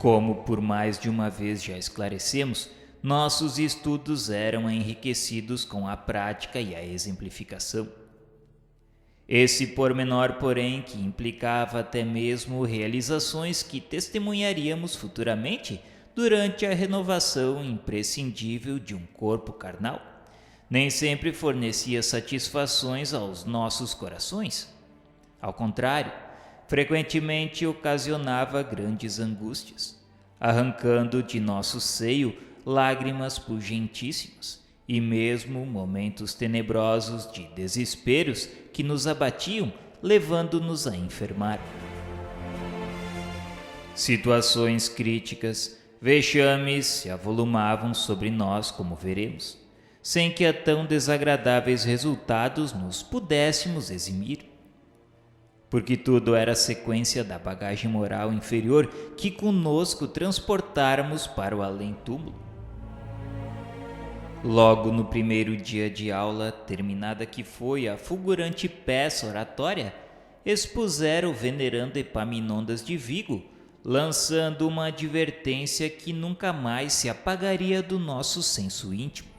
Como por mais de uma vez já esclarecemos, nossos estudos eram enriquecidos com a prática e a exemplificação. Esse pormenor, porém, que implicava até mesmo realizações que testemunharíamos futuramente durante a renovação imprescindível de um corpo carnal, nem sempre fornecia satisfações aos nossos corações. Ao contrário, frequentemente ocasionava grandes angústias, arrancando de nosso seio lágrimas pugentíssimas e mesmo momentos tenebrosos de desesperos que nos abatiam, levando-nos a enfermar. Situações críticas, vexames se avolumavam sobre nós, como veremos, sem que a tão desagradáveis resultados nos pudéssemos eximir. Porque tudo era sequência da bagagem moral inferior que conosco transportáramos para o além-túmulo. Logo no primeiro dia de aula, terminada que foi a fulgurante peça oratória, expuseram o venerando Epaminondas de Vigo, lançando uma advertência que nunca mais se apagaria do nosso senso íntimo.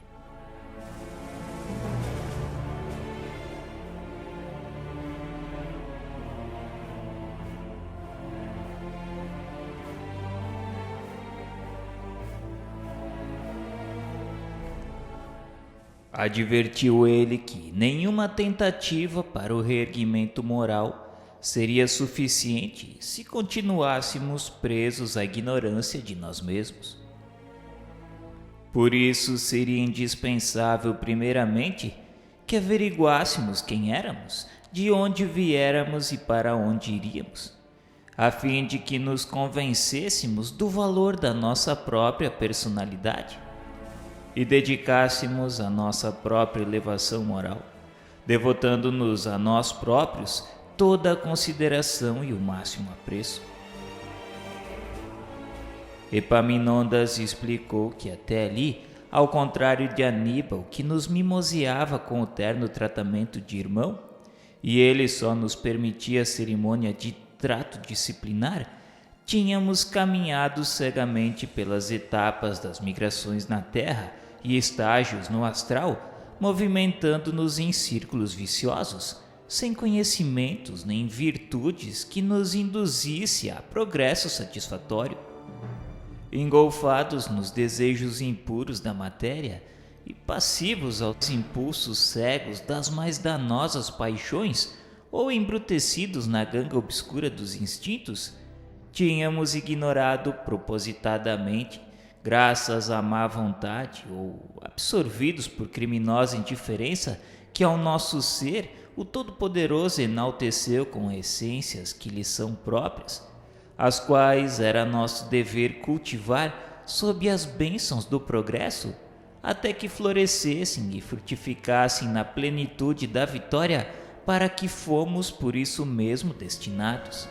Advertiu ele que nenhuma tentativa para o reerguimento moral seria suficiente se continuássemos presos à ignorância de nós mesmos. Por isso seria indispensável, primeiramente, que averiguássemos quem éramos, de onde viéramos e para onde iríamos, a fim de que nos convencêssemos do valor da nossa própria personalidade e dedicássemos a nossa própria elevação moral, devotando-nos a nós próprios toda a consideração e o máximo apreço. Epaminondas explicou que até ali, ao contrário de Aníbal, que nos mimoseava com o terno tratamento de irmão, e ele só nos permitia a cerimônia de trato disciplinar, tínhamos caminhado cegamente pelas etapas das migrações na Terra e estágios no astral, movimentando-nos em círculos viciosos, sem conhecimentos nem virtudes que nos induzisse a progresso satisfatório. Engolfados nos desejos impuros da matéria e passivos aos impulsos cegos das mais danosas paixões, ou embrutecidos na ganga obscura dos instintos, tínhamos ignorado propositadamente, graças à má vontade ou absorvidos por criminosa indiferença, que ao nosso ser o Todo-Poderoso enalteceu com essências que lhe são próprias, as quais era nosso dever cultivar sob as bênçãos do progresso, até que florescessem e frutificassem na plenitude da vitória para que fomos por isso mesmo destinados.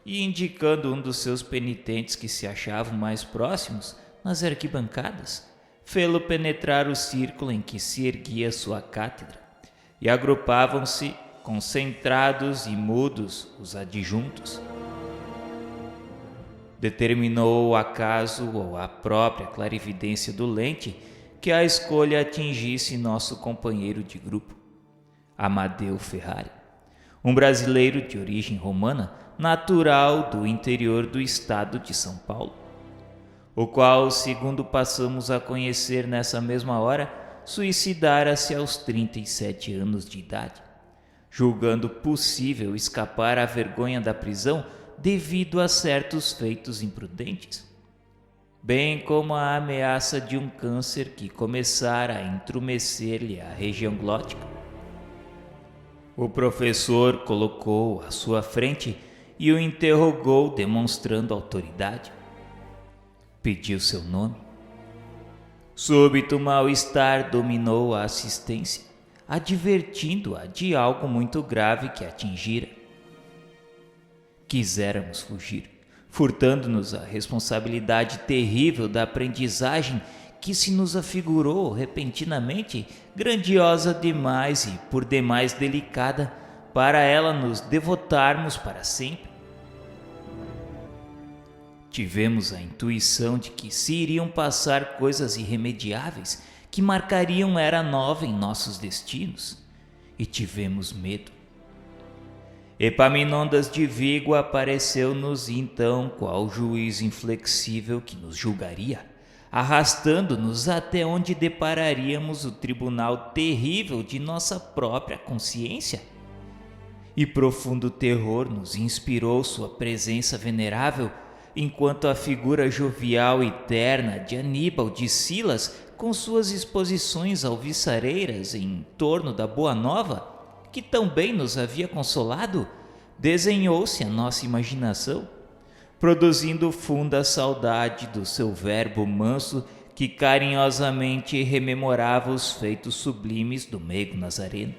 E indicando um dos seus penitentes que se achavam mais próximos, nas arquibancadas, fê-lo penetrar o círculo em que se erguia sua cátedra, e agrupavam-se, concentrados e mudos, os adjuntos. Determinou o acaso ou a própria clarividência do lente que a escolha atingisse nosso companheiro de grupo, Amadeu Ferrari, um brasileiro de origem romana, natural do interior do estado de São Paulo, o qual, segundo passamos a conhecer nessa mesma hora, suicidara-se aos 37 anos de idade, julgando possível escapar à vergonha da prisão devido a certos feitos imprudentes, bem como a ameaça de um câncer que começara a intromescer-lhe a região glótica. O professor colocou-o à sua frente e o interrogou, demonstrando autoridade. Pediu seu nome. Súbito mal-estar dominou a assistência, advertindo-a de algo muito grave que a atingira. Quiséramos fugir, furtando-nos a responsabilidade terrível da aprendizagem que se nos afigurou repentinamente grandiosa demais e por demais delicada para ela nos devotarmos para sempre. Tivemos a intuição de que se iriam passar coisas irremediáveis que marcariam era nova em nossos destinos, e tivemos medo. Epaminondas de Vigo apareceu-nos então qual juiz inflexível que nos julgaria, arrastando-nos até onde depararíamos o tribunal terrível de nossa própria consciência. E profundo terror nos inspirou sua presença venerável, enquanto a figura jovial e terna de Aníbal de Silas, com suas exposições alviçareiras em torno da Boa Nova, que tão bem nos havia consolado, desenhou-se a nossa imaginação, produzindo funda saudade do seu verbo manso que carinhosamente rememorava os feitos sublimes do meigo Nazareno.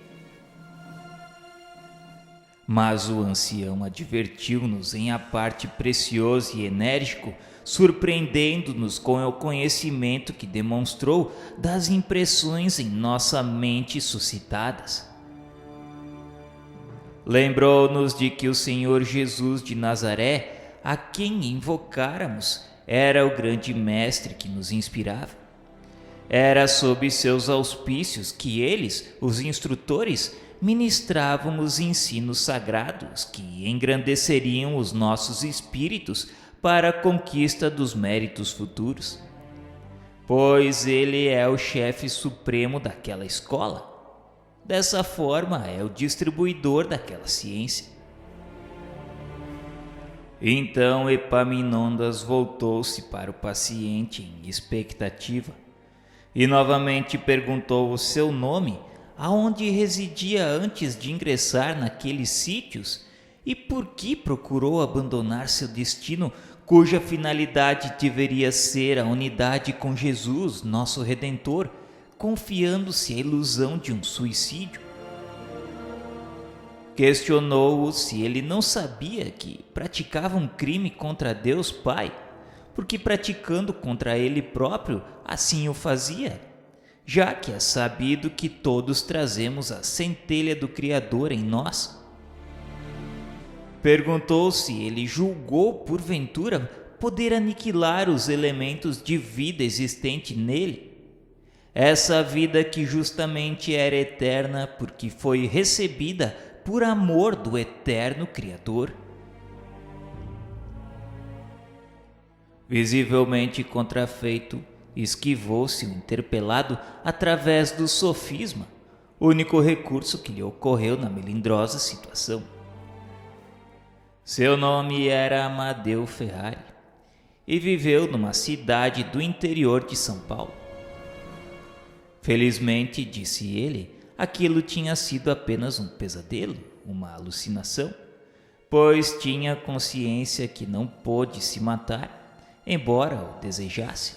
Mas o ancião advertiu-nos em aparte precioso e enérgico, surpreendendo-nos com o conhecimento que demonstrou das impressões em nossa mente suscitadas. Lembrou-nos de que o Senhor Jesus de Nazaré, a quem invocáramos, era o grande mestre que nos inspirava. Era sob seus auspícios que eles, os instrutores, ministravam os ensinos sagrados que engrandeceriam os nossos espíritos para a conquista dos méritos futuros. Pois ele é o chefe supremo daquela escola. Dessa forma, é o distribuidor daquela ciência. Então Epaminondas voltou-se para o paciente em expectativa e novamente perguntou o seu nome, aonde residia antes de ingressar naqueles sítios e por que procurou abandonar seu destino, cuja finalidade deveria ser a unidade com Jesus, nosso Redentor, confiando-se à ilusão de um suicídio. Questionou-o se ele não sabia que praticava um crime contra Deus Pai, porque praticando contra ele próprio, assim o fazia, já que é sabido que todos trazemos a centelha do Criador em nós. Perguntou se ele julgou, porventura, poder aniquilar os elementos de vida existente nele, essa vida que justamente era eterna porque foi recebida por amor do eterno Criador. Visivelmente contrafeito, esquivou-se o interpelado através do sofisma, único recurso que lhe ocorreu na melindrosa situação. Seu nome era Amadeu Ferrari e viveu numa cidade do interior de São Paulo. Felizmente, disse ele, aquilo tinha sido apenas um pesadelo, uma alucinação, pois tinha consciência que não pôde se matar, embora o desejasse.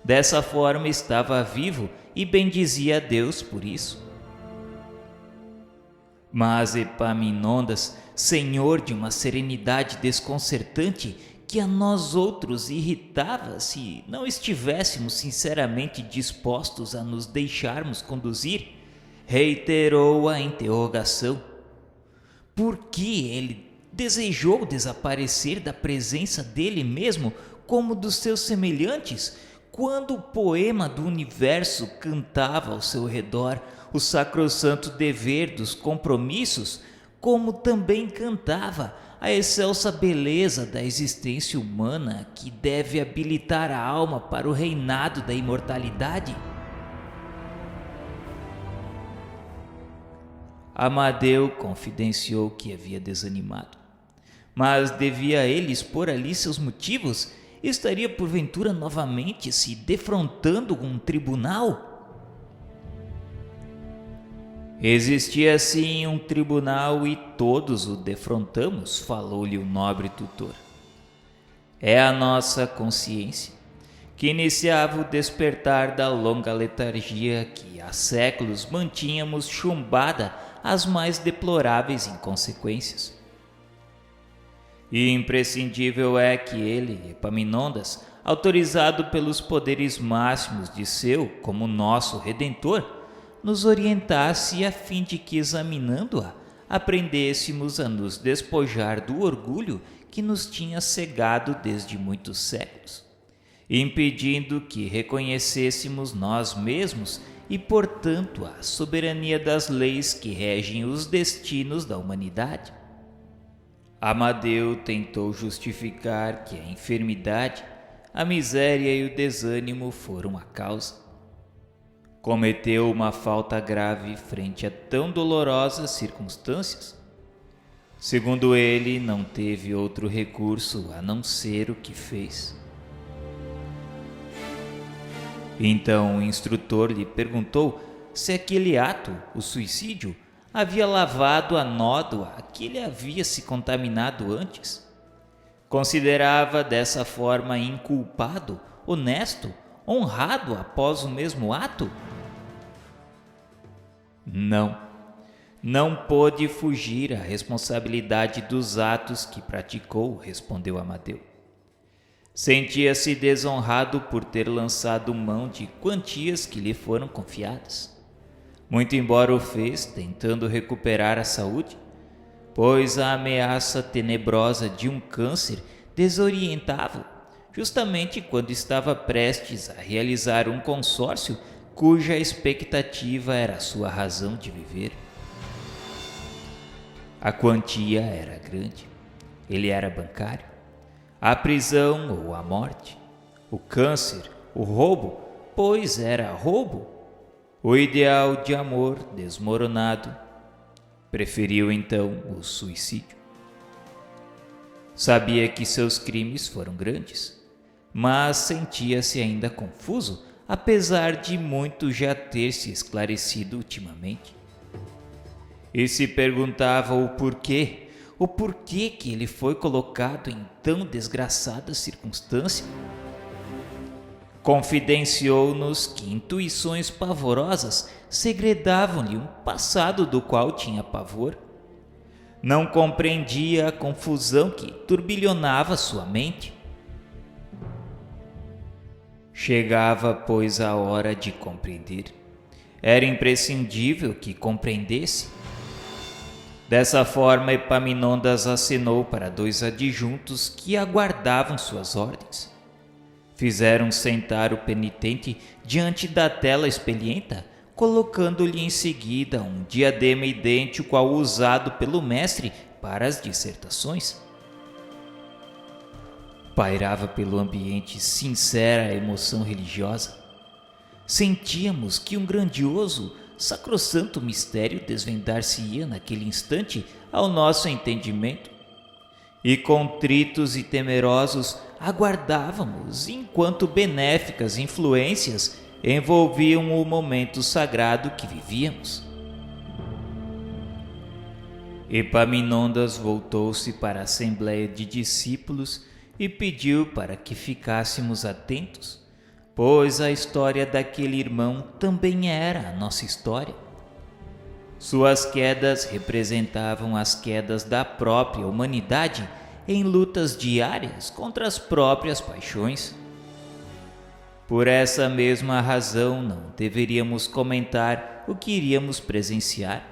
Dessa forma estava vivo e bendizia a Deus por isso. Mas Epaminondas, senhor de uma serenidade desconcertante que a nós outros irritava se não estivéssemos sinceramente dispostos a nos deixarmos conduzir, reiterou a interrogação. Por que ele desejou desaparecer da presença dele mesmo como dos seus semelhantes, quando o poema do universo cantava ao seu redor o sacrossanto dever dos compromissos, como também cantava a excelsa beleza da existência humana que deve habilitar a alma para o reinado da imortalidade? Amadeu confidenciou que havia desanimado, mas devia ele expor ali seus motivos? Estaria porventura novamente se defrontando com um tribunal? Existia sim um tribunal e todos o defrontamos, falou-lhe o nobre tutor. É a nossa consciência, que iniciava o despertar da longa letargia que há séculos mantínhamos chumbada às mais deploráveis inconsequências. E imprescindível é que ele, Epaminondas, autorizado pelos poderes máximos de seu como nosso Redentor, nos orientasse a fim de que, examinando-a, aprendêssemos a nos despojar do orgulho que nos tinha cegado desde muitos séculos, impedindo que reconhecêssemos nós mesmos e, portanto, a soberania das leis que regem os destinos da humanidade. Amadeu tentou justificar que a enfermidade, a miséria e o desânimo foram a causa. Cometeu uma falta grave frente a tão dolorosas circunstâncias. Segundo ele, não teve outro recurso a não ser o que fez. Então o instrutor lhe perguntou se aquele ato, o suicídio, havia lavado a nódoa que ele havia se contaminado antes. Considerava dessa forma inculpado, honesto, honrado após o mesmo ato? Não pôde fugir à responsabilidade dos atos que praticou, respondeu Amadeu. Sentia-se desonrado por ter lançado mão de quantias que lhe foram confiadas. Muito embora o fez tentando recuperar a saúde, pois a ameaça tenebrosa de um câncer desorientava-o, justamente quando estava prestes a realizar um consórcio cuja expectativa era a sua razão de viver. A quantia era grande. Ele era bancário. A prisão ou a morte. O câncer, o roubo, pois era roubo. O ideal de amor desmoronado. Preferiu então o suicídio. Sabia que seus crimes foram grandes, mas sentia-se ainda confuso, apesar de muito já ter se esclarecido ultimamente. E se perguntava o porquê que ele foi colocado em tão desgraçada circunstância. Confidenciou-nos que intuições pavorosas segredavam-lhe um passado do qual tinha pavor. Não compreendia a confusão que turbilhonava sua mente. Chegava, pois, a hora de compreender. Era imprescindível que compreendesse. Dessa forma, Epaminondas acenou para 2 adjuntos que aguardavam suas ordens. Fizeram sentar o penitente diante da tela espelhenta, colocando-lhe em seguida um diadema idêntico ao usado pelo mestre para as dissertações. Pairava pelo ambiente sincera emoção religiosa. Sentíamos que um grandioso, sacrossanto mistério desvendar-se-ia naquele instante ao nosso entendimento. E contritos e temerosos aguardávamos enquanto benéficas influências envolviam o momento sagrado que vivíamos. Epaminondas voltou-se para a assembleia de discípulos e pediu para que ficássemos atentos, pois a história daquele irmão também era a nossa história. Suas quedas representavam as quedas da própria humanidade em lutas diárias contra as próprias paixões. Por essa mesma razão, não deveríamos comentar o que iríamos presenciar.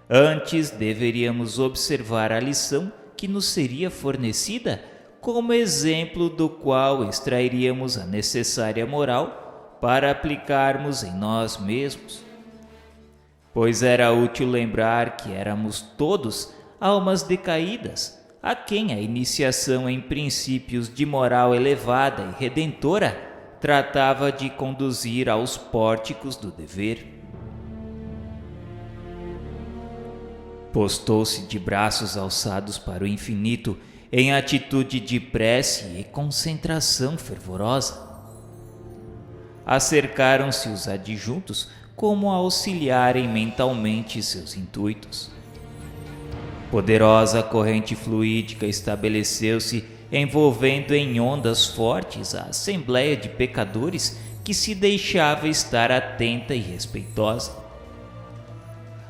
Antes, deveríamos observar a lição que nos seria fornecida, como exemplo do qual extrairíamos a necessária moral para aplicarmos em nós mesmos. Pois era útil lembrar que éramos todos almas decaídas, a quem a iniciação em princípios de moral elevada e redentora tratava de conduzir aos pórticos do dever. Postou-se de braços alçados para o infinito em atitude de prece e concentração fervorosa. Acercaram-se os adjuntos como a auxiliarem mentalmente seus intuitos. Poderosa corrente fluídica estabeleceu-se, envolvendo em ondas fortes a assembleia de pecadores que se deixava estar atenta e respeitosa.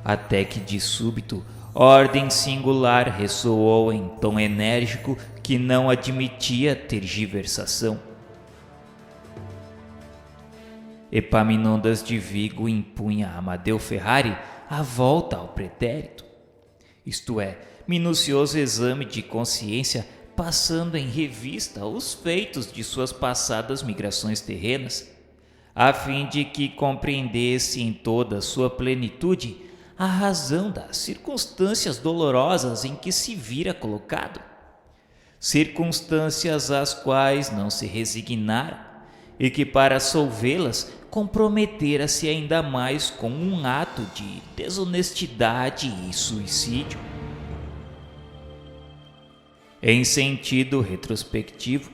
Até que de súbito, ordem singular ressoou em tom enérgico que não admitia tergiversação. Epaminondas de Vigo impunha a Amadeu Ferrari a volta ao pretérito, isto é, minucioso exame de consciência passando em revista os feitos de suas passadas migrações terrenas, a fim de que compreendesse em toda a sua plenitude a razão das circunstâncias dolorosas em que se vira colocado, circunstâncias às quais não se resignara e que, para solvê-las, comprometera-se ainda mais com um ato de desonestidade e suicídio. Em sentido retrospectivo,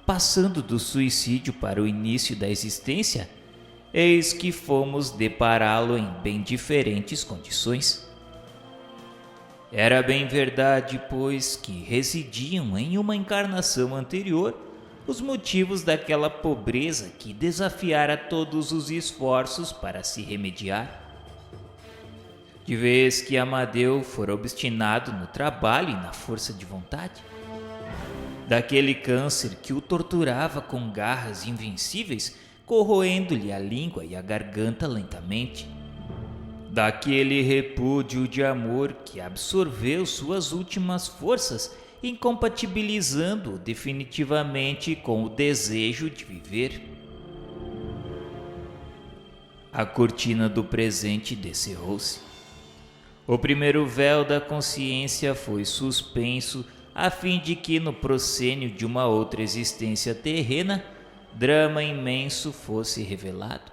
passando do suicídio para o início da existência, eis que fomos depará-lo em bem diferentes condições. Era bem verdade, pois, que residiam em uma encarnação anterior os motivos daquela pobreza que desafiara todos os esforços para se remediar. De vez que Amadeu fora obstinado no trabalho e na força de vontade, daquele câncer que o torturava com garras invencíveis, corroendo-lhe a língua e a garganta lentamente, daquele repúdio de amor que absorveu suas últimas forças, incompatibilizando-o definitivamente com o desejo de viver. A cortina do presente descerrou-se. O primeiro véu da consciência foi suspenso a fim de que, no proscênio de uma outra existência terrena, drama imenso fosse revelado.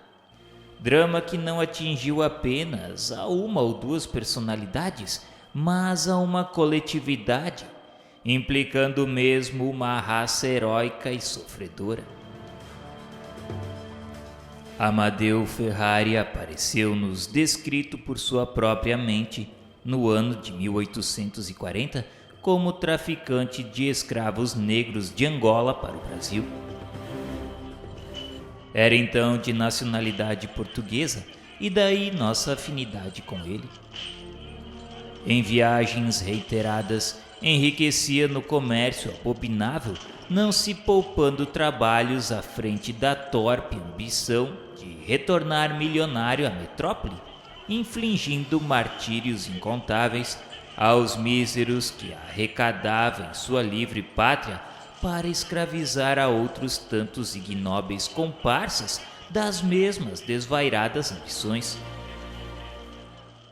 Drama que não atingiu apenas a uma ou duas personalidades, mas a uma coletividade, implicando mesmo uma raça heróica e sofredora. Amadeu Ferrari apareceu-nos descrito por sua própria mente no ano de 1840 como traficante de escravos negros de Angola para o Brasil. Era então de nacionalidade portuguesa e daí nossa afinidade com ele. Em viagens reiteradas, enriquecia no comércio abominável, não se poupando trabalhos à frente da torpe ambição de retornar milionário à metrópole, infligindo martírios incontáveis aos míseros que arrecadava em sua livre pátria para escravizar a outros tantos ignóbeis comparsas das mesmas desvairadas ambições.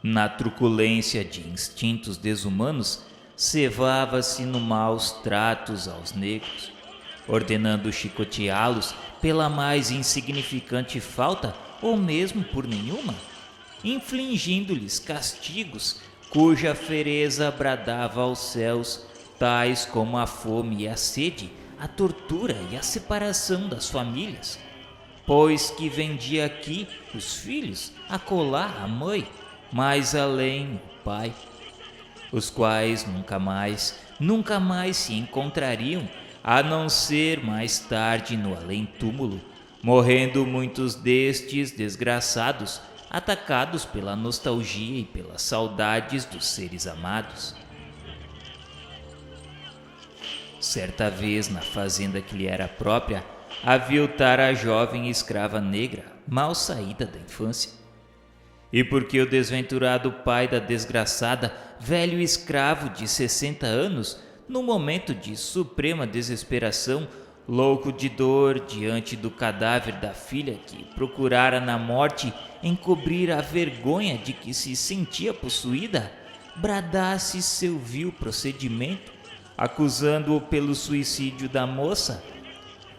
Na truculência de instintos desumanos, cevava-se no maus tratos aos negros, ordenando chicoteá-los pela mais insignificante falta ou mesmo por nenhuma, infligindo-lhes castigos cuja fereza bradava aos céus, tais como a fome e a sede, a tortura e a separação das famílias, pois que vendia aqui os filhos, acolá a mãe, mais além o pai, os quais nunca mais se encontrariam, a não ser mais tarde no além-túmulo, morrendo muitos destes desgraçados, atacados pela nostalgia e pelas saudades dos seres amados. Certa vez, na fazenda que lhe era própria, aviltara a jovem escrava negra, mal saída da infância. E porque o desventurado pai da desgraçada, velho escravo de 60 anos, no momento de suprema desesperação, louco de dor diante do cadáver da filha que procurara na morte encobrir a vergonha de que se sentia possuída, bradasse seu vil procedimento, acusando-o pelo suicídio da moça,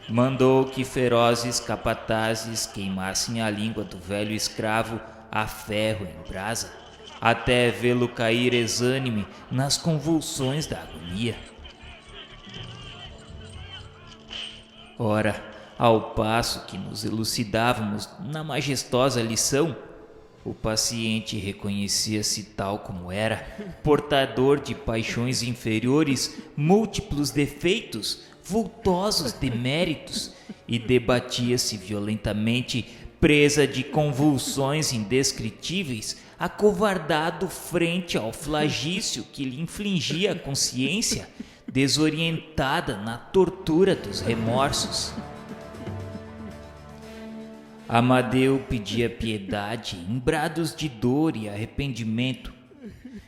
mandou que ferozes capatazes queimassem a língua do velho escravo a ferro em brasa, até vê-lo cair exânime nas convulsões da agonia. Ora, ao passo que nos elucidávamos na majestosa lição, o paciente reconhecia-se tal como era, portador de paixões inferiores, múltiplos defeitos, vultosos deméritos, e debatia-se violentamente, presa de convulsões indescritíveis, acovardado frente ao flagício que lhe infligia a consciência, desorientada na tortura dos remorsos. Amadeu pedia piedade em brados de dor e arrependimento,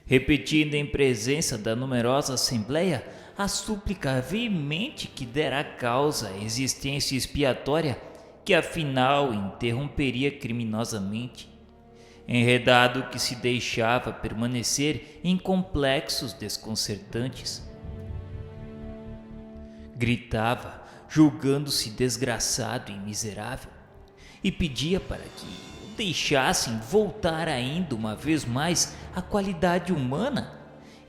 repetindo em presença da numerosa assembleia a súplica veemente que dera causa à existência expiatória que afinal interromperia criminosamente, enredado que se deixava permanecer em complexos desconcertantes. Gritava, julgando-se desgraçado e miserável, e pedia para que o deixassem voltar ainda uma vez mais à qualidade humana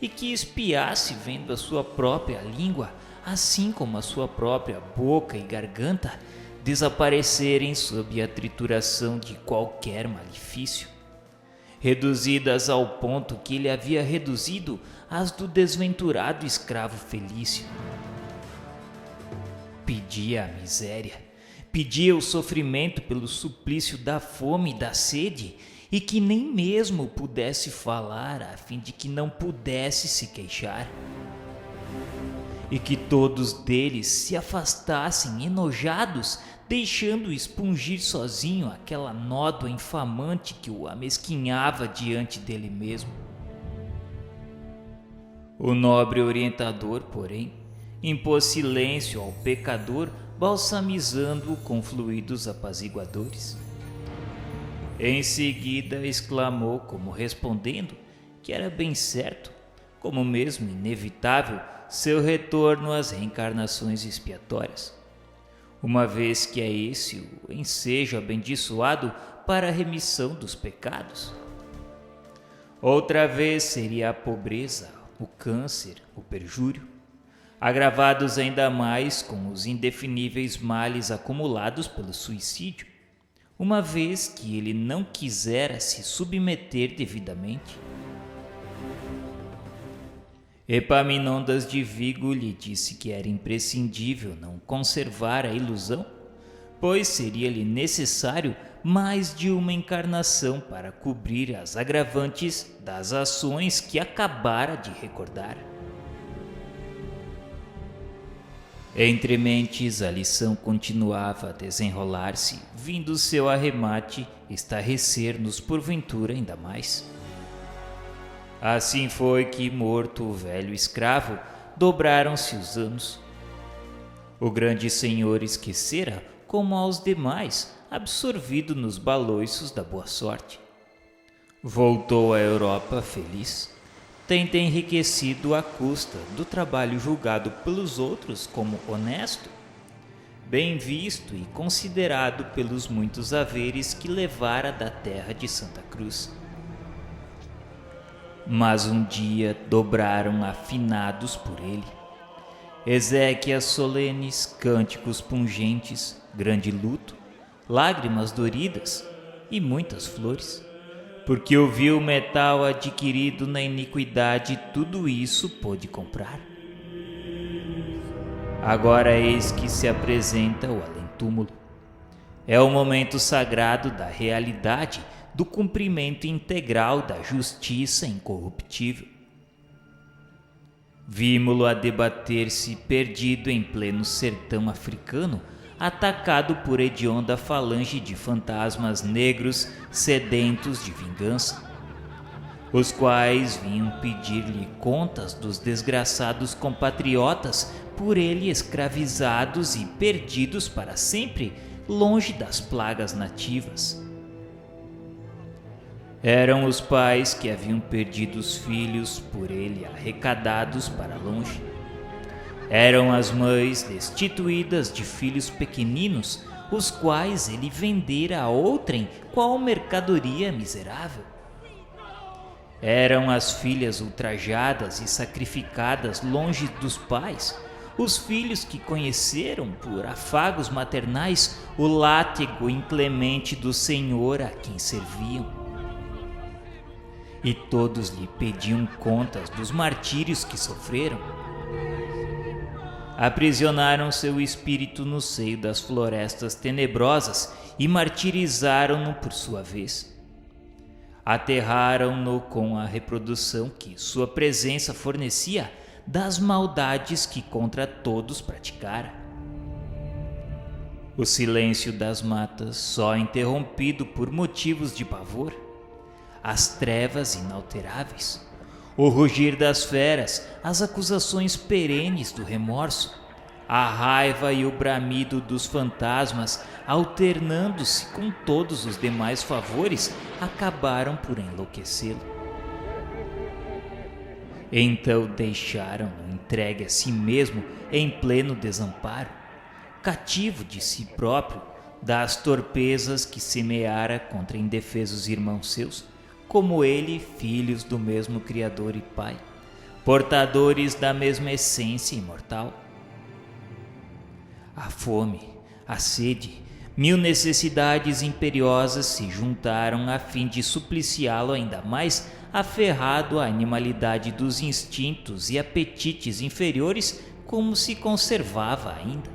e que espiasse vendo a sua própria língua, assim como a sua própria boca e garganta, desaparecerem sob a trituração de qualquer malefício, reduzidas ao ponto que ele havia reduzido as do desventurado escravo Felício. Pedia a miséria, pedia o sofrimento pelo suplício da fome e da sede, e que nem mesmo pudesse falar, a fim de que não pudesse se queixar, e que todos deles se afastassem enojados, deixando-o expungir sozinho aquela nódoa infamante que o amesquinhava diante dele mesmo. O nobre orientador, porém, impôs silêncio ao pecador, balsamizando-o com fluidos apaziguadores. Em seguida exclamou, como respondendo que era bem certo, como mesmo inevitável, seu retorno às reencarnações expiatórias, uma vez que é esse o ensejo abençoado para a remissão dos pecados. Outra vez seria a pobreza, o câncer, o perjúrio, agravados ainda mais com os indefiníveis males acumulados pelo suicídio, uma vez que ele não quisera se submeter devidamente. Epaminondas de Vigo lhe disse que era imprescindível não conservar a ilusão, pois seria-lhe necessário mais de uma encarnação para cobrir as agravantes das ações que acabara de recordar. Entre mentes, a lição continuava a desenrolar-se, vindo seu arremate estarrecer-nos porventura ainda mais. Assim foi que, morto o velho escravo, dobraram-se os anos. O grande senhor esquecera, como aos demais, absorvido nos baloiços da boa sorte. Voltou à Europa feliz, tendo enriquecido à custa do trabalho julgado pelos outros como honesto, bem visto e considerado pelos muitos haveres que levara da terra de Santa Cruz. Mas um dia dobraram afinados por ele exéquias solenes, cânticos pungentes, grande luto, lágrimas doridas e muitas flores, porque o vil metal adquirido na iniquidade tudo isso pôde comprar. Agora eis que se apresenta o além-túmulo. É o momento sagrado da realidade, do cumprimento integral da justiça incorruptível. Vimo-lo a debater-se perdido em pleno sertão africano, atacado por hedionda falange de fantasmas negros sedentos de vingança, os quais vinham pedir-lhe contas dos desgraçados compatriotas por ele escravizados e perdidos para sempre longe das plagas nativas. Eram os pais que haviam perdido os filhos por ele arrecadados para longe. Eram as mães destituídas de filhos pequeninos, os quais ele vendera a outrem qual mercadoria miserável. Eram as filhas ultrajadas e sacrificadas longe dos pais, os filhos que conheceram por afagos maternais o látego inclemente do Senhor a quem serviam. E todos lhe pediam contas dos martírios que sofreram. Aprisionaram seu espírito no seio das florestas tenebrosas e martirizaram-no por sua vez. Aterraram-no com a reprodução que sua presença fornecia das maldades que contra todos praticara. O silêncio das matas, só interrompido por motivos de pavor, as trevas inalteráveis, o rugir das feras, as acusações perenes do remorso, a raiva e o bramido dos fantasmas, alternando-se com todos os demais favores, acabaram por enlouquecê-lo. Então deixaram-no entregue a si mesmo em pleno desamparo, cativo de si próprio, das torpezas que semeara contra indefesos irmãos seus, como ele, filhos do mesmo Criador e Pai, portadores da mesma essência imortal. A fome, a sede, mil necessidades imperiosas se juntaram a fim de supliciá-lo ainda mais, aferrado à animalidade dos instintos e apetites inferiores, como se conservava ainda.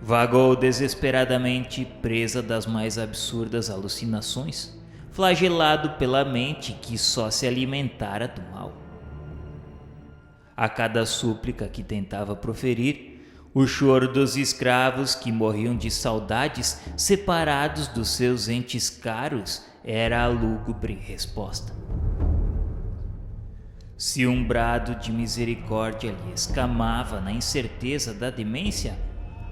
Vagou desesperadamente, presa das mais absurdas alucinações, flagelado pela mente que só se alimentara do mal. A cada súplica que tentava proferir, o choro dos escravos que morriam de saudades, separados dos seus entes caros, era a lúgubre resposta. Se um brado de misericórdia lhe escamava na incerteza da demência,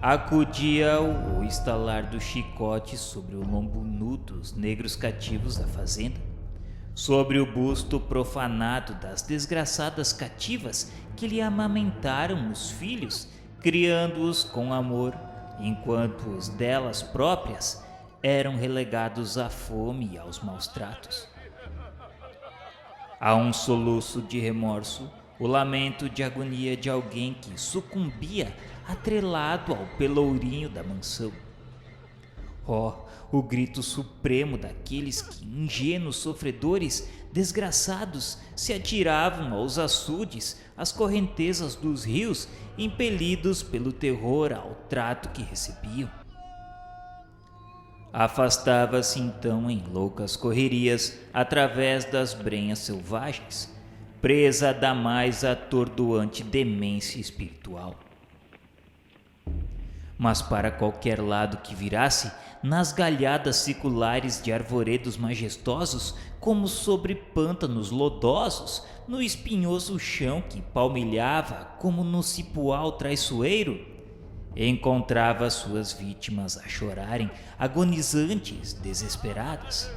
acudia o estalar do chicote sobre o lombo nu dos negros cativos da fazenda, sobre o busto profanado das desgraçadas cativas que lhe amamentaram os filhos, criando-os com amor, enquanto os delas próprias eram relegados à fome e aos maus tratos. Há um soluço de remorso, o lamento de agonia de alguém que sucumbia atrelado ao pelourinho da mansão. Oh, o grito supremo daqueles que, ingênuos sofredores, desgraçados, se atiravam aos açudes, às correntezas dos rios, impelidos pelo terror ao trato que recebiam. Afastava-se então em loucas correrias através das brenhas selvagens, presa da mais atordoante demência espiritual. Mas para qualquer lado que virasse, nas galhadas seculares de arvoredos majestosos, como sobre pântanos lodosos, no espinhoso chão que palmilhava como no cipoal traiçoeiro, encontrava suas vítimas a chorarem, agonizantes, desesperadas.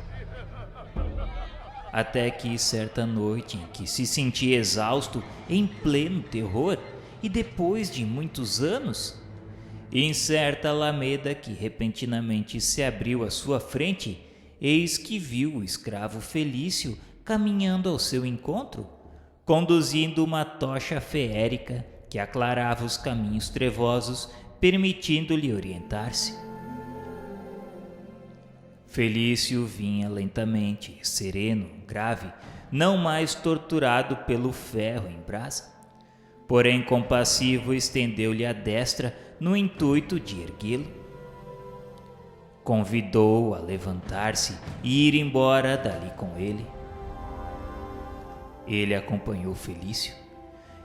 Até que certa noite em que se sentia exausto, em pleno terror, e depois de muitos anos, em certa alameda que repentinamente se abriu à sua frente, eis que viu o escravo Felício caminhando ao seu encontro, conduzindo uma tocha feérica que aclarava os caminhos trevosos, permitindo-lhe orientar-se. Felício vinha lentamente, sereno, grave, não mais torturado pelo ferro em brasa. Porém, compassivo, estendeu-lhe a destra no intuito de erguê-lo. Convidou-o a levantar-se e ir embora dali com ele. Ele acompanhou Felício,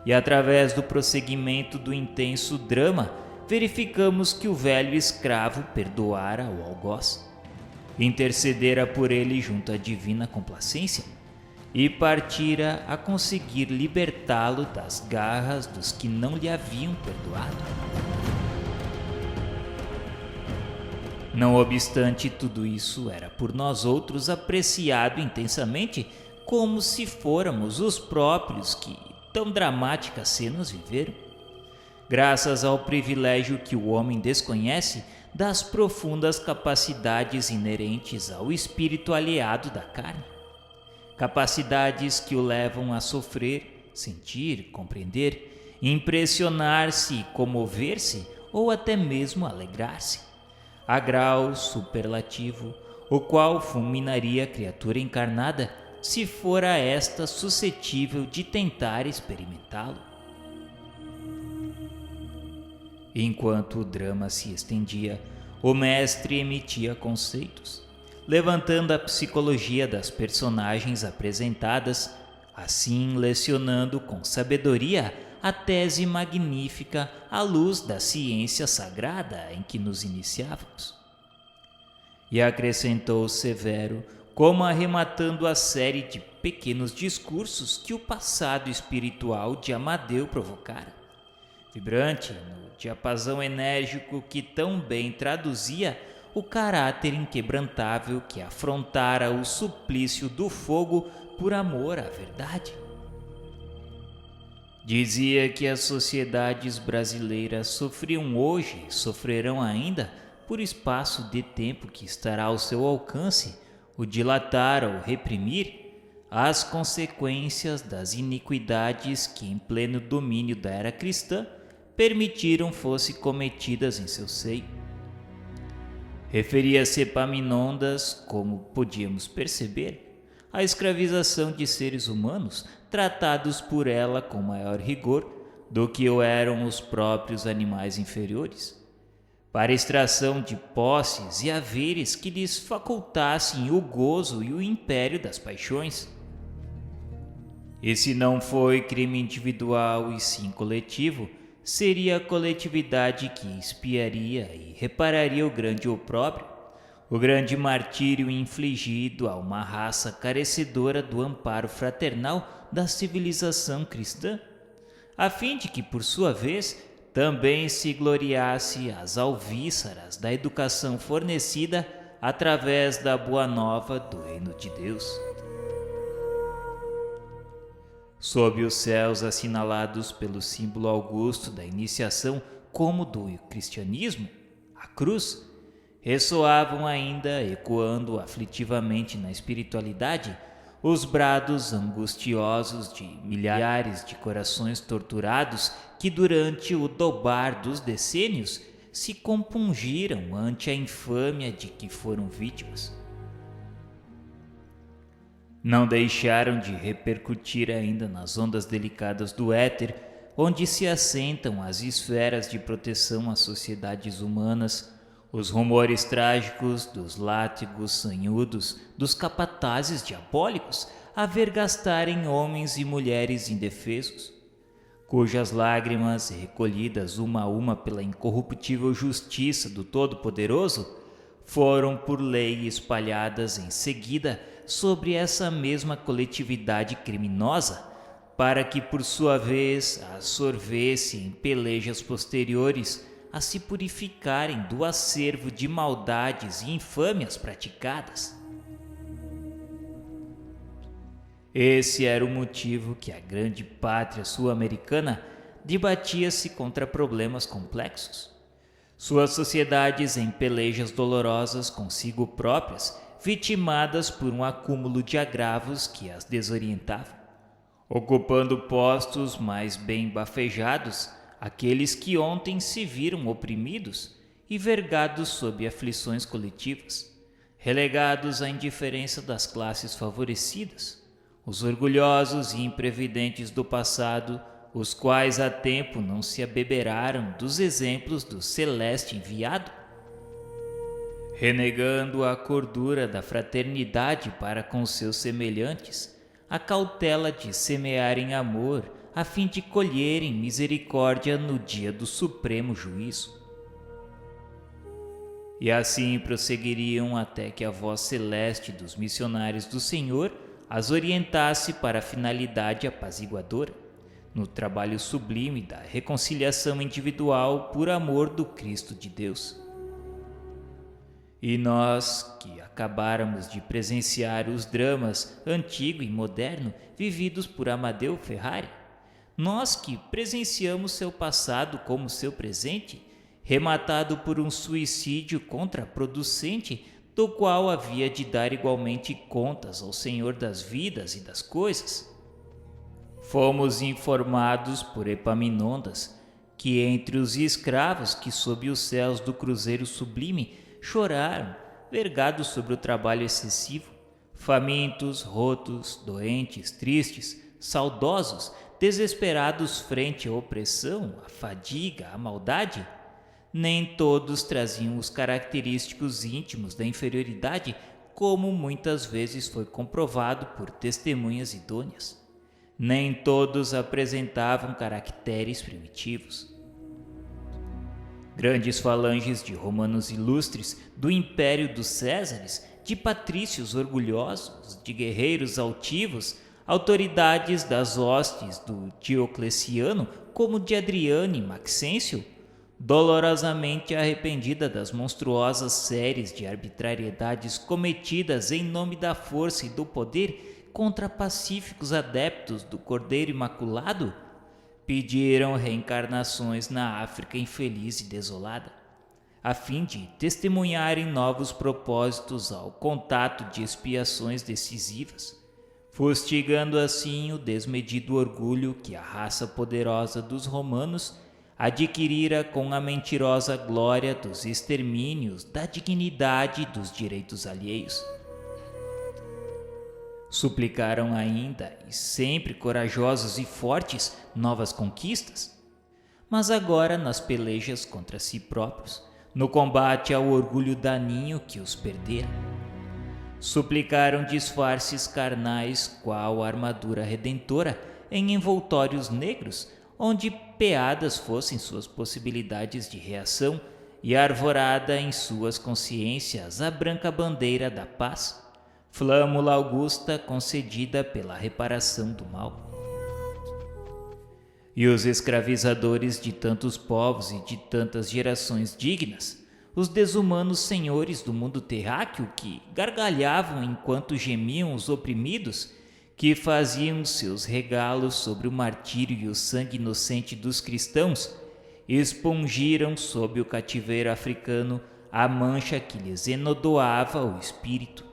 e através do prosseguimento do intenso drama, verificamos que o velho escravo perdoara o algoz, intercedera por ele junto à divina complacência e partira a conseguir libertá-lo das garras dos que não lhe haviam perdoado. Não obstante tudo isso, era por nós outros apreciado intensamente, como se fôramos os próprios que tão dramáticas cenas viveram, graças ao privilégio que o homem desconhece das profundas capacidades inerentes ao espírito aliado da carne, capacidades que o levam a sofrer, sentir, compreender, impressionar-se, comover-se ou até mesmo alegrar-se, a grau superlativo, o qual fulminaria a criatura encarnada se fora esta suscetível de tentar experimentá-lo. Enquanto o drama se estendia, o mestre emitia conceitos, levantando a psicologia das personagens apresentadas, assim lecionando com sabedoria a tese magnífica à luz da ciência sagrada em que nos iniciávamos. E acrescentou severo como arrematando a série de pequenos discursos que o passado espiritual de Amadeu provocara. Vibrante, no diapasão enérgico que tão bem traduzia o caráter inquebrantável que afrontara o suplício do fogo por amor à verdade. Dizia que as sociedades brasileiras sofriam hoje e sofrerão ainda, por espaço de tempo que estará ao seu alcance, o dilatar ou reprimir as consequências das iniquidades que, em pleno domínio da era cristã, permitiram fossem cometidas em seu seio. Referia-se Epaminondas, como podíamos perceber, à escravização de seres humanos tratados por ela com maior rigor do que o eram os próprios animais inferiores, para extração de posses e haveres que lhes facultassem o gozo e o império das paixões. E se não foi crime individual e sim coletivo, seria a coletividade que expiaria e repararia o grande opróbrio, o grande martírio infligido a uma raça carecedora do amparo fraternal da civilização cristã, a fim de que, por sua vez, também se gloriasse às alvíceras da educação fornecida através da boa nova do reino de Deus. Sob os céus assinalados pelo símbolo augusto da iniciação como do cristianismo, a cruz, ressoavam ainda, ecoando aflitivamente na espiritualidade, os brados angustiosos de milhares de corações torturados que durante o dobar dos decênios se compungiram ante a infâmia de que foram vítimas. Não deixaram de repercutir ainda nas ondas delicadas do éter, onde se assentam as esferas de proteção às sociedades humanas, os rumores trágicos dos látigos sanhudos dos capatazes diabólicos a vergastarem homens e mulheres indefesos, cujas lágrimas, recolhidas uma a uma pela incorruptível justiça do Todo-Poderoso, foram por lei espalhadas em seguida sobre essa mesma coletividade criminosa, para que por sua vez as sorvesse em pelejas posteriores a se purificarem do acervo de maldades e infâmias praticadas. Esse era o motivo que a grande pátria sul-americana debatia-se contra problemas complexos. Suas sociedades em pelejas dolorosas consigo próprias, vitimadas por um acúmulo de agravos que as desorientavam, ocupando postos mais bem bafejados aqueles que ontem se viram oprimidos e vergados sob aflições coletivas, relegados à indiferença das classes favorecidas, os orgulhosos e imprevidentes do passado, os quais há tempo não se abeberaram dos exemplos do celeste enviado, renegando a cordura da fraternidade para com seus semelhantes, a cautela de semearem amor, a fim de colherem misericórdia no dia do supremo juízo. E assim prosseguiriam até que a voz celeste dos missionários do Senhor as orientasse para a finalidade apaziguadora, no trabalho sublime da reconciliação individual por amor do Cristo de Deus. E nós, que acabáramos de presenciar os dramas antigo e moderno vividos por Amadeu Ferrari, nós que presenciamos seu passado como seu presente, rematado por um suicídio contraproducente, do qual havia de dar igualmente contas ao Senhor das vidas e das coisas, fomos informados por Epaminondas que entre os escravos que sob os céus do cruzeiro sublime choraram, vergados sobre o trabalho excessivo, famintos, rotos, doentes, tristes, saudosos, desesperados frente à opressão, à fadiga, à maldade, nem todos traziam os característicos íntimos da inferioridade, como muitas vezes foi comprovado por testemunhas idôneas. Nem todos apresentavam caracteres primitivos. Grandes falanges de romanos ilustres, do império dos Césares, de patrícios orgulhosos, de guerreiros altivos, autoridades das hostes do Diocleciano, como de Adriano e Maxêncio, dolorosamente arrependida das monstruosas séries de arbitrariedades cometidas em nome da força e do poder contra pacíficos adeptos do Cordeiro Imaculado, pediram reencarnações na África infeliz e desolada, a fim de testemunharem novos propósitos ao contato de expiações decisivas, fustigando assim o desmedido orgulho que a raça poderosa dos romanos adquirira com a mentirosa glória dos extermínios da dignidade e dos direitos alheios. Suplicaram ainda, e sempre corajosos e fortes, novas conquistas, mas agora nas pelejas contra si próprios, no combate ao orgulho daninho que os perdera. Suplicaram disfarces carnais qual armadura redentora em envoltórios negros, onde peadas fossem suas possibilidades de reação e arvorada em suas consciências a branca bandeira da paz, flâmula augusta concedida pela reparação do mal. E os escravizadores de tantos povos e de tantas gerações dignas, os desumanos senhores do mundo terráqueo que gargalhavam enquanto gemiam os oprimidos, que faziam seus regalos sobre o martírio e o sangue inocente dos cristãos, expungiram sob o cativeiro africano a mancha que lhes enodoava o espírito.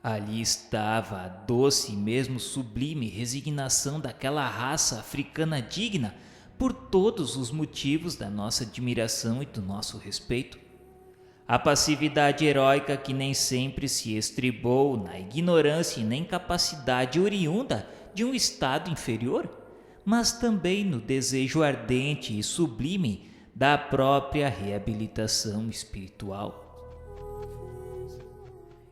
Ali estava a doce e mesmo sublime resignação daquela raça africana digna por todos os motivos da nossa admiração e do nosso respeito. A passividade heróica que nem sempre se estribou na ignorância e na incapacidade oriunda de um estado inferior, mas também no desejo ardente e sublime da própria reabilitação espiritual.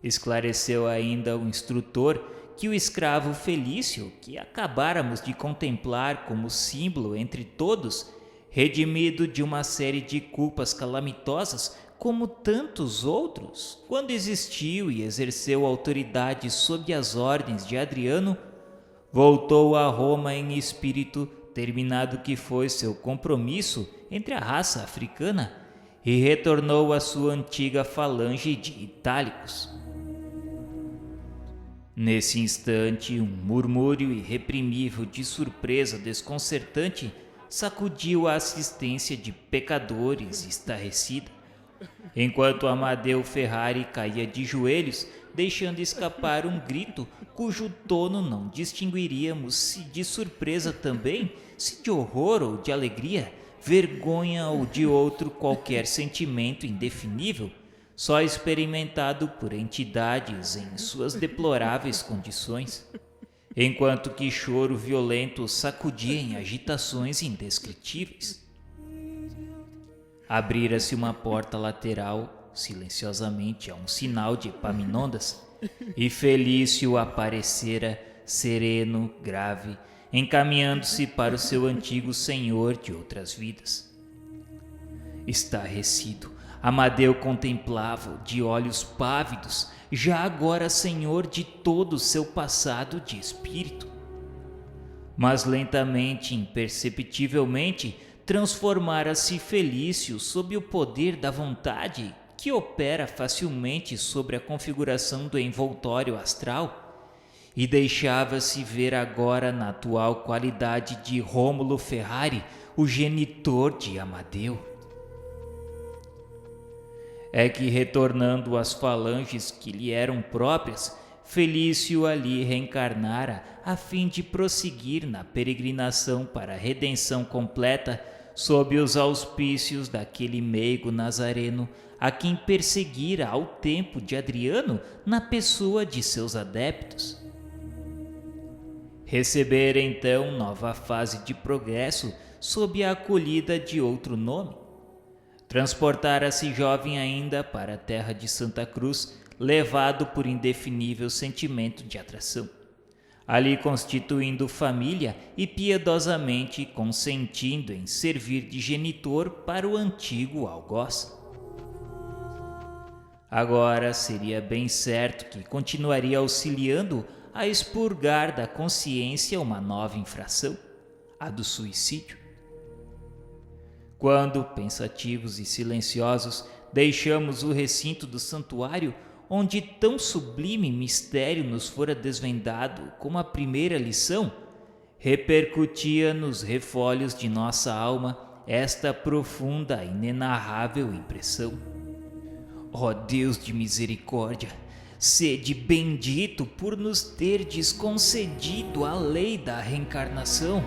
Esclareceu ainda o instrutor que o escravo Felício, que acabáramos de contemplar como símbolo entre todos, redimido de uma série de culpas calamitosas, como tantos outros, quando existiu e exerceu autoridade sob as ordens de Adriano, voltou a Roma em espírito, terminado que foi seu compromisso entre a raça africana, e retornou à sua antiga falange de itálicos. Nesse instante, um murmúrio irreprimível de surpresa desconcertante sacudiu a assistência de pecadores estarrecida, enquanto Amadeu Ferrari caía de joelhos, deixando escapar um grito cujo tono não distinguiríamos se de surpresa também, se de horror ou de alegria, vergonha ou de outro qualquer sentimento indefinível, só experimentado por entidades em suas deploráveis condições, enquanto que choro violento sacudia em agitações indescritíveis. Abrira-se uma porta lateral, silenciosamente a um sinal de Epaminondas, e Felício aparecera, sereno, grave, encaminhando-se para o seu antigo senhor de outras vidas. Estarrecido, Amadeu contemplava-o de olhos pávidos, já agora senhor de todo o seu passado de espírito. Mas lentamente, imperceptivelmente, transformara-se Felício sob o poder da vontade que opera facilmente sobre a configuração do envoltório astral, e deixava-se ver agora na atual qualidade de Rômulo Ferrari, o genitor de Amadeu. É que, retornando às falanges que lhe eram próprias, Felício ali reencarnara a fim de prosseguir na peregrinação para a redenção completa sob os auspícios daquele meigo nazareno a quem perseguira ao tempo de Adriano na pessoa de seus adeptos. Recebera então nova fase de progresso sob a acolhida de outro nome. Transportara-se jovem ainda para a terra de Santa Cruz, levado por indefinível sentimento de atração. ali constituindo família e piedosamente consentindo em servir de genitor para o antigo algoz. Agora seria bem certo que continuaria auxiliando a expurgar da consciência uma nova infração, a do suicídio. Quando, pensativos e silenciosos, deixamos o recinto do santuário, onde tão sublime mistério nos fora desvendado como a primeira lição, repercutia nos refolhos de nossa alma esta profunda, inenarrável impressão. Ó Deus de misericórdia, sede bendito por nos terdes concedido a lei da reencarnação,